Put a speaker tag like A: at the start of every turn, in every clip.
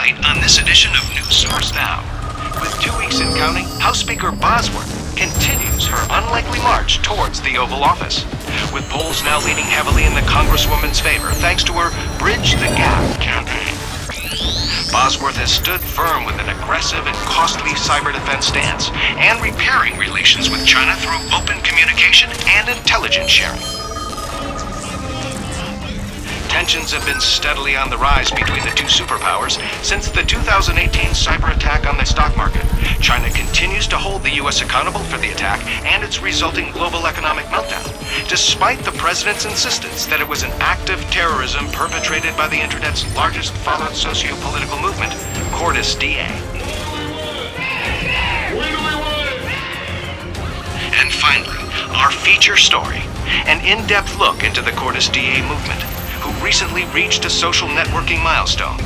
A: Tonight on this edition of News Source Now. With 2 weeks in counting, House Speaker Bosworth continues her unlikely march towards the Oval Office, with polls now leaning heavily in the Congresswoman's favor thanks to her Bridge the Gap campaign. Bosworth has stood firm with an aggressive and costly cyber defense stance and repairing relations with China through open communication and intelligence sharing. Tensions have been steadily on the rise between the two superpowers since the 2018 cyber attack on the stock market. China continues to hold the U.S. accountable for the attack and its resulting global economic meltdown, despite the president's insistence that it was an act of terrorism perpetrated by the internet's largest followed socio-political movement, Cordis DA. And finally, our feature story, an in-depth look into the Cordis DA movement, who recently reached a social networking milestone.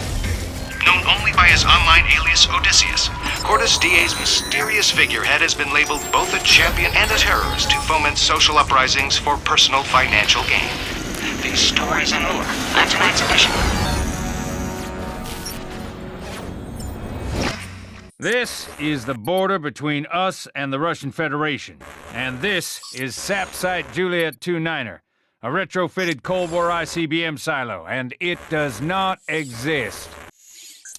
A: Known only by his online alias Odysseus, Cordis DA's mysterious figurehead has been labeled both a champion and a terrorist who foments social uprisings for personal financial gain. These stories and more on tonight's edition.
B: This is the border between us and the Russian Federation, and this is SAP Site Juliet 29er. A retrofitted Cold War ICBM silo, and it does not exist.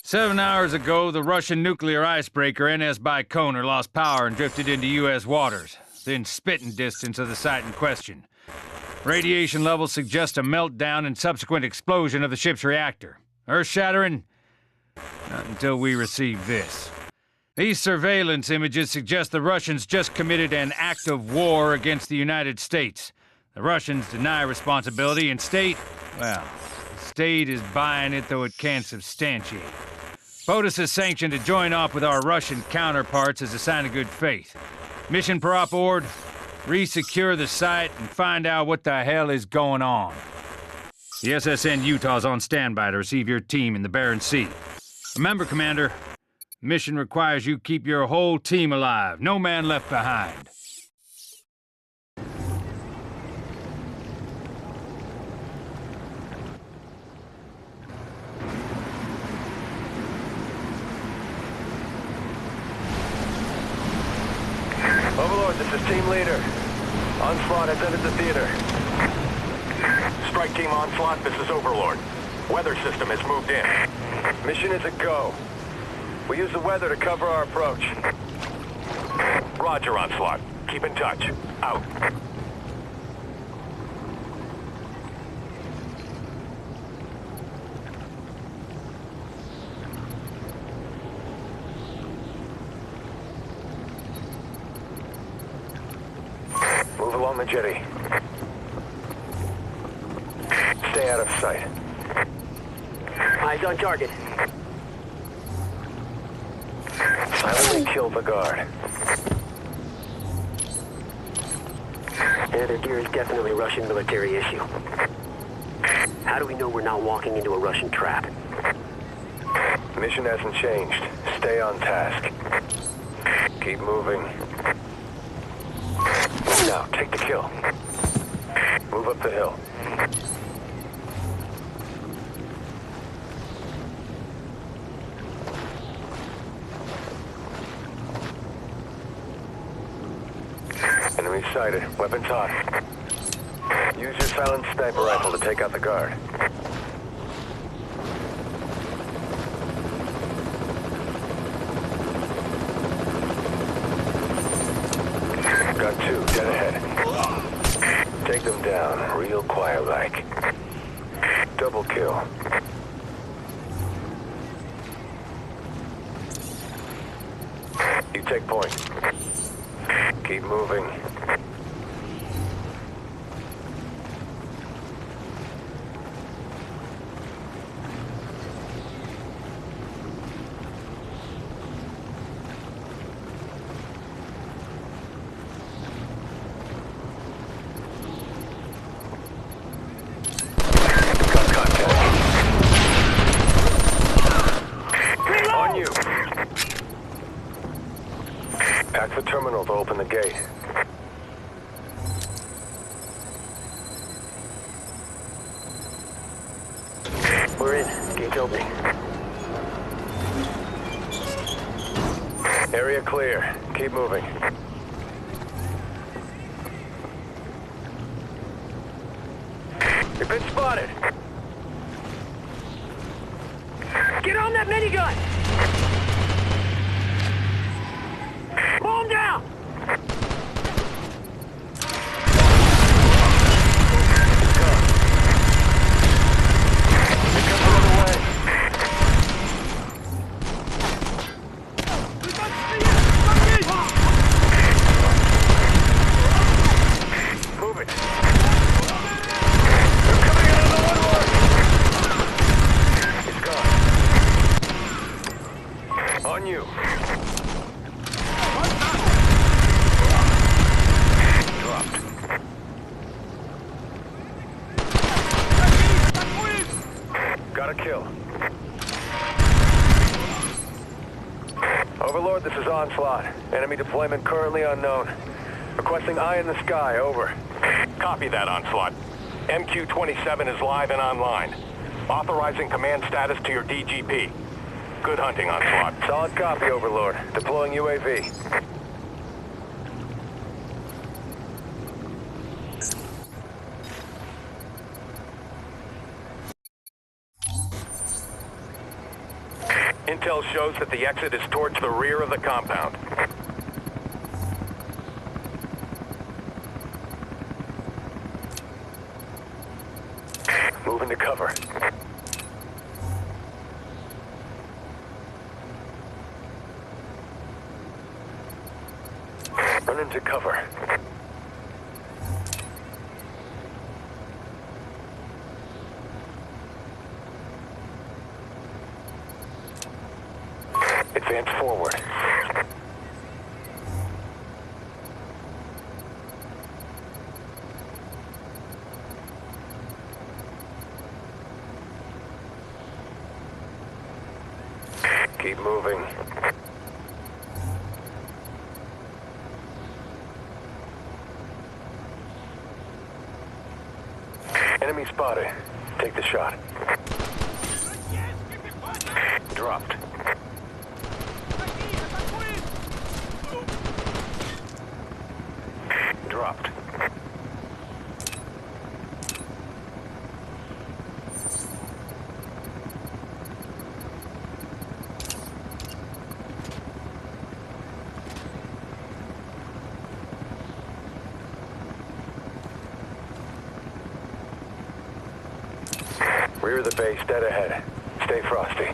B: 7 hours ago, the Russian nuclear icebreaker NS Baikonur lost power and drifted into U.S. waters, within spitting distance of the site in question. Radiation levels suggest a meltdown and subsequent explosion of the ship's reactor. Earth-shattering? Not until we receive this. These surveillance images suggest the Russians just committed an act of war against the United States. The Russians deny responsibility, and State is buying it though it can't substantiate. POTUS is sanctioned to join up with our Russian counterparts as a sign of good faith. Mission per op ord, re-secure the site and find out what the hell is going on. The SSN Utah's on standby to receive your team in the Barents Sea. Remember, Commander, mission requires you keep your whole team alive, no man left behind.
C: Overlord, this is Team Leader. Onslaught has entered the theater. Strike Team Onslaught, this is Overlord. Weather system has moved in. Mission is a go. We use the weather to cover our approach. Roger, Onslaught. Keep in touch. Out. Move along the jetty. Stay out of sight.
D: Eyes on target.
C: Silently kill the guard.
D: Yeah, their gear is definitely Russian military issue. How do we know we're not walking into a Russian trap?
C: Mission hasn't changed. Stay on task. Keep moving. Now, take the kill. Move up the hill. Enemy sighted. Weapons hot. Use your silent sniper rifle to take out the guard. Got two, dead ahead. Take them down, real quiet-like. Double kill. You take point. Keep moving. Pack the terminal to open the gate.
D: We're in. Gate's opening.
C: Area clear. Keep moving. You've been spotted.
D: Get on that minigun! Mow him down!
C: Move it. They're coming out of the woodwork. It's gone. On you. Dropped. Got a kill. Overlord, this is Onslaught. Enemy deployment currently unknown. Requesting eye in the sky, over. Copy that, Onslaught. MQ-27 is live and online. Authorizing command status to your DGP. Good hunting, Onslaught. Solid copy, Overlord. Deploying UAV. Intel shows that the exit is towards the rear of the compound. Move into cover. Run into cover. Advance forward. Keep moving. Enemy spotted. Take the shot. Dropped. Dropped. Rear of the base, dead ahead. Stay frosty.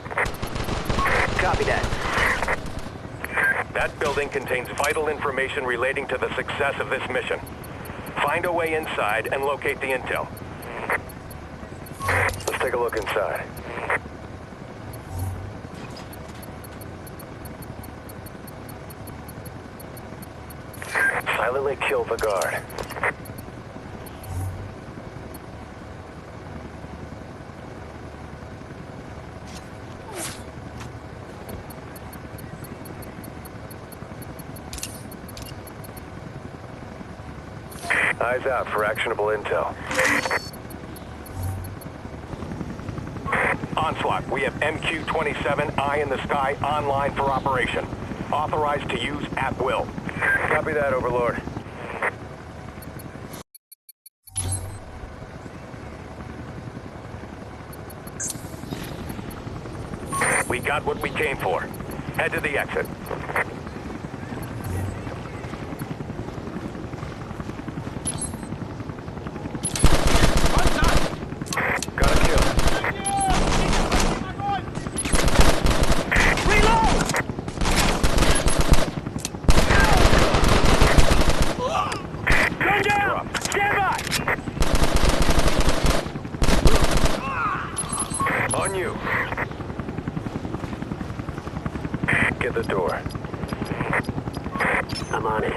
D: Copy that.
C: That building contains vital information relating to the success of this mission. Find a way inside and locate the intel. Let's take a look inside. Silently kill the guard. Eyes out for actionable intel. Onslaught, we have MQ-27 Eye in the Sky online for operation. Authorized to use at will. Copy that, Overlord. We got what we came for. Head to the exit. Got a kill.
D: Reload! Gun down! Stand by!
C: On you. Get the door.
D: I'm on it.